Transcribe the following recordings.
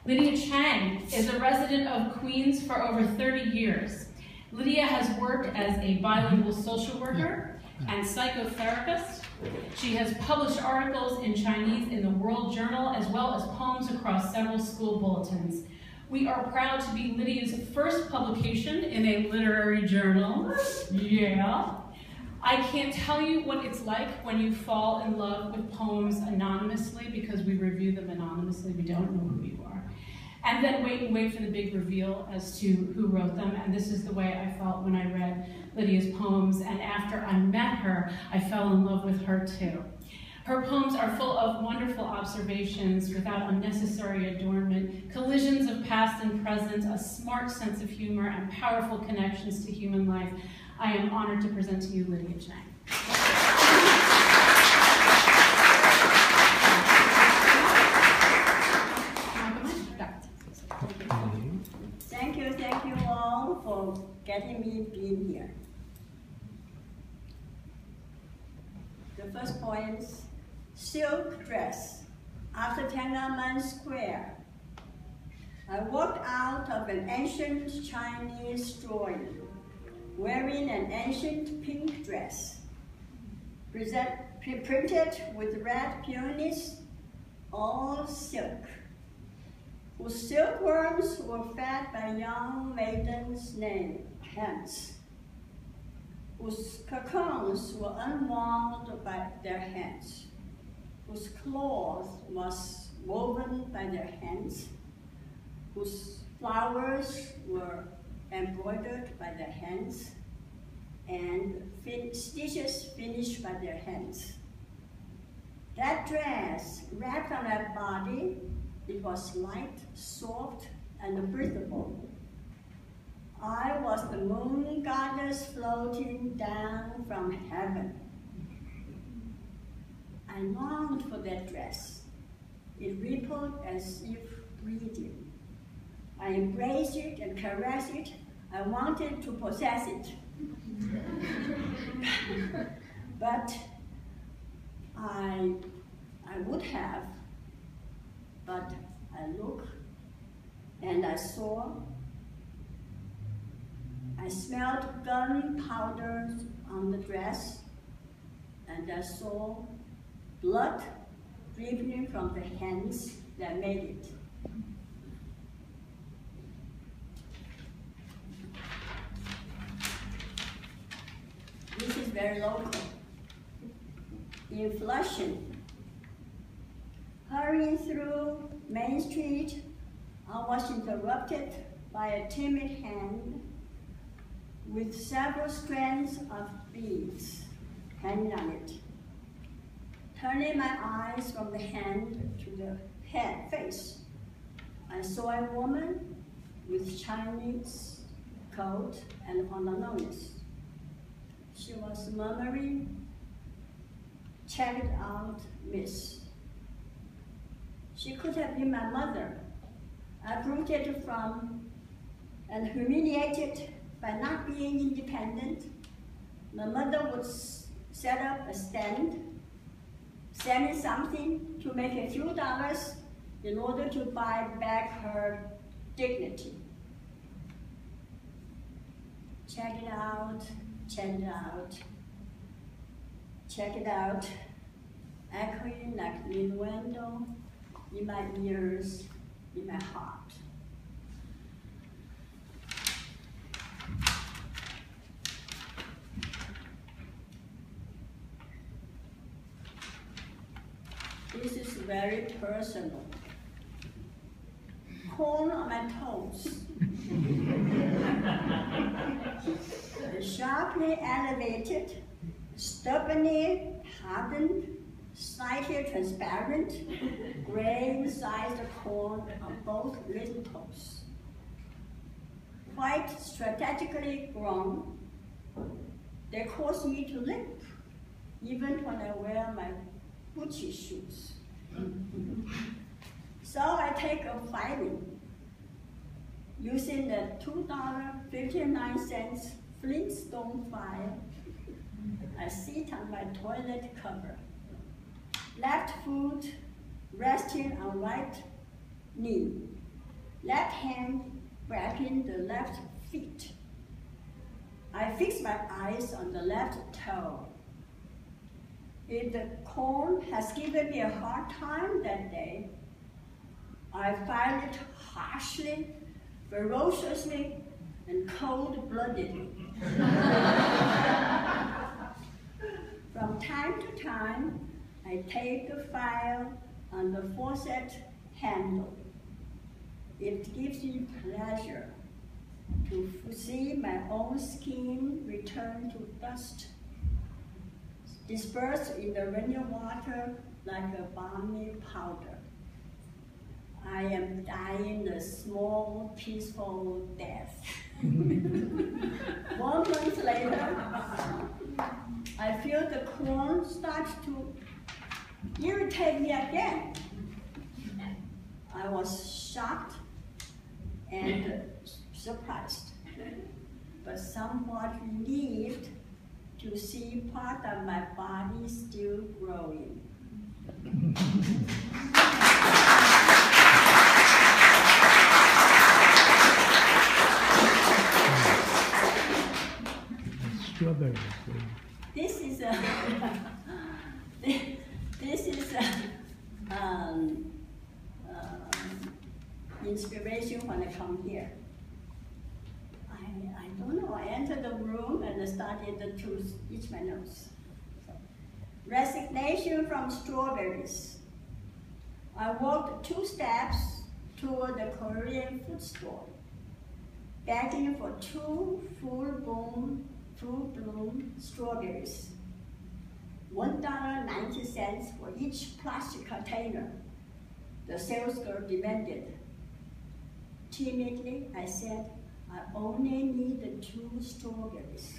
Lydia Chang is a resident of Queens for over 30 years. Lydia has worked as a bilingual social worker and psychotherapist. She has published articles in Chinese in the World Journal, as well as poems across several school bulletins. We are proud to be Lydia's first publication in a literary journal. Yeah. I can't tell you what it's like when you fall in love with poems anonymously, because we review them anonymously. We don't know who you are. And then wait for the big reveal as to who wrote them. And this is the way I felt when I read Lydia's poems. And after I met her, I fell in love with her too. Her poems are full of wonderful observations without unnecessary adornment, collisions of past and present, a smart sense of humor, and powerful connections to human life. I am honored to present to you Lydia Chang. Thank you all for getting me being here. The first poem, Silk Dress. After Tiananmen Square, I walked out of an ancient Chinese drawing, wearing an ancient pink dress, printed with red peonies, all silk, whose silkworms were fed by young maidens' hands, whose cocoons were unwound by their hands, whose cloth was woven by their hands, whose flowers were embroidered by their hands, and stitches finished by their hands. That dress wrapped on my body, it was light, soft, and breathable. I was the moon goddess floating down from heaven. I longed for that dress. It rippled as if breathing. I embraced it and caressed it. I wanted to possess it. But I would have, but I looked and I saw, I smelled gunpowder on the dress, and I saw blood dripping from the hands that made it. This is very local. In Flushing, hurrying through Main Street, I was interrupted by a timid hand with several strands of beads hanging on it. Turning my eyes from the hand to the face, I saw a woman with Chinese coat and pantalones. She was murmuring, "Check it out, miss." She could have been my mother, uprooted from and humiliated by not being independent. My mother would set up a stand, selling something to make a few dollars in order to buy back her dignity. Check it out, check it out, check it out, echoing like innuendo in my ears, in my heart. This is very personal. Corn on my toes. Sharply elevated, stubbornly hardened, slightly transparent, grain-sized corn on both little toes. Quite strategically grown, they cause me to limp, even when I wear my Gucci shoes. So I take up filing, using the $2.59 Flintstone file. I sit on my toilet cover, left foot resting on right knee, left hand grabbing the left feet. I fix my eyes on the left toe. If the corn has given me a hard time that day, I find it harshly, ferociously, and cold-blooded. From time to time, I take the file on the faucet handle. It gives me pleasure to see my own skin return to dust, dispersed in the running water like a balmy powder. I am dying a small, peaceful death. 1 month later, I feel the corn start to irritate me again. I was shocked and surprised, but somewhat relieved to see part of my body still growing. Strawberries. This is a inspiration when I come here. I don't know, I entered the room and I started to itch my nose. So, resignation from strawberries. I walked 2 steps toward the Korean food store, begging for 2 full-bloom strawberries. $1.90 for each plastic container, the sales girl demanded. Timidly, I said, I only need the 2 strawberries.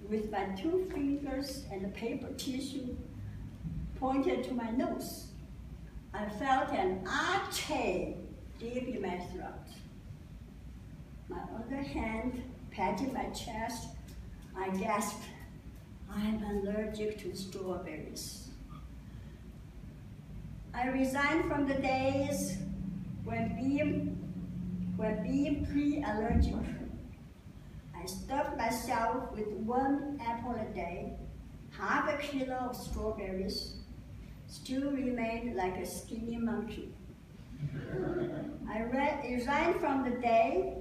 With my 2 fingers and the paper tissue pointed to my nose, I felt an arcade deep in my throat. My other hand patting my chest, I gasped, I'm allergic to strawberries. I resigned from the days when being pre-allergic. I stuffed myself with 1 apple a day, half a kilo of strawberries, still remained like a skinny monkey. I resigned from the day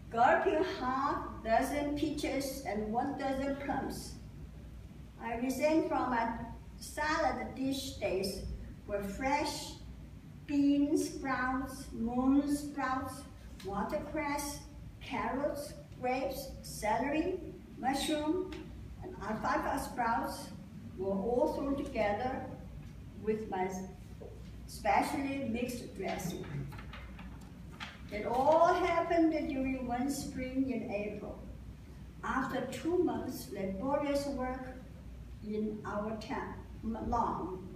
gulping half dozen peaches and 1 dozen plums. I resigned from my salad dish days where fresh beans sprouts, moon sprouts, watercress, carrots, grapes, celery, mushroom, and alfalfa sprouts were all thrown together with my specially mixed dressing. It all happened during one spring in April. After 2 months laborious work in our lawn,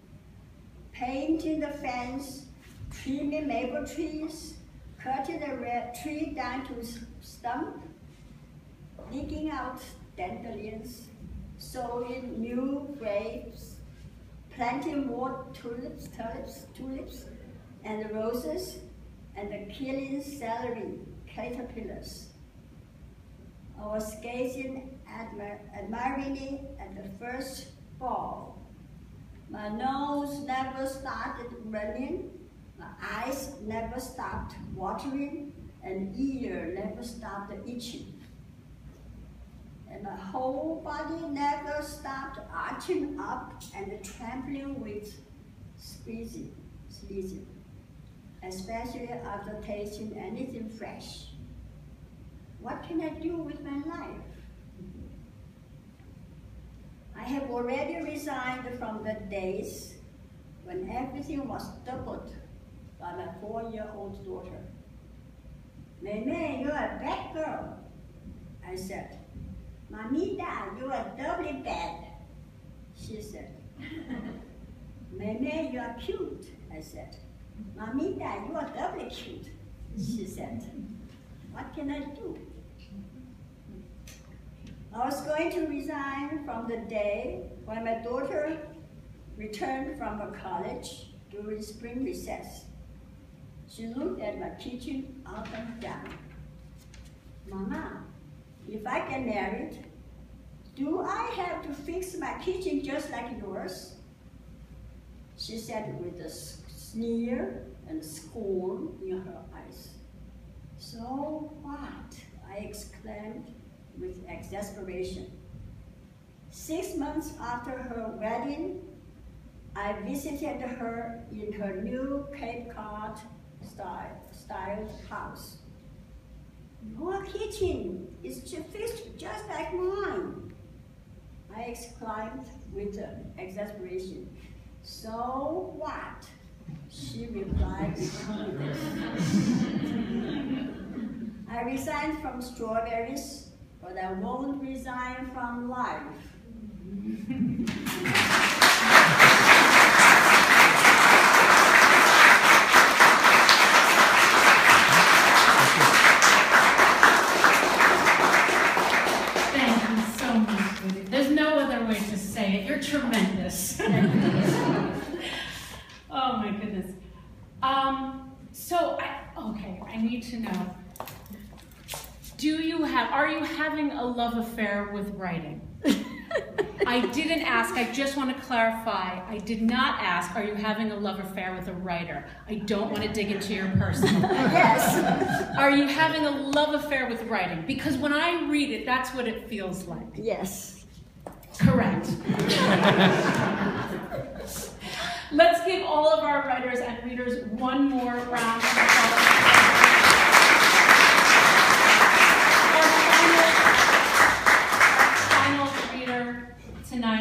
painting the fence, trimming maple trees, cutting the red tree down to stump, digging out dandelions, sowing new grapes, planting more tulips, and roses, and killing celery caterpillars. I was gazing admiringly at the first fall. My nose never started running, my eyes never stopped watering, and ear never stopped itching. And my whole body never stopped arching up and trembling with squeezing, especially after tasting anything fresh. What can I do with my life? I have already resigned from the days when everything was doubled by my 4-year-old daughter. Mei, you're a bad girl, I said. Mamita, you are doubly bad, she said. Mei, you are cute, I said. Mamita, you are doubly cute, she said. What can I do? I was going to resign from the day when my daughter returned from her college during spring recess. She looked at my kitchen up and down. Mama, if I get married, do I have to fix my kitchen just like yours? She said with a sneer and scorn in her eyes. So what? I exclaimed with exasperation. 6 months after her wedding, I visited her in her new Cape Cod styled house. Your kitchen is fixed just like mine, I exclaimed with exasperation. So what? She replied with confidence. I resigned from strawberries, but I won't resign from life. Thank you so much, Lydia. There's no other way to say it. You're tremendous. Oh my goodness. I need to know. Are you having a love affair with writing? I didn't ask, I just want to clarify. I did not ask, are you having a love affair with a writer? I don't want to dig into your personal. Yes. Are you having a love affair with writing? Because when I read it, that's what it feels like. Yes. Correct. Let's give all of our writers and readers one more round of applause. Our final reader tonight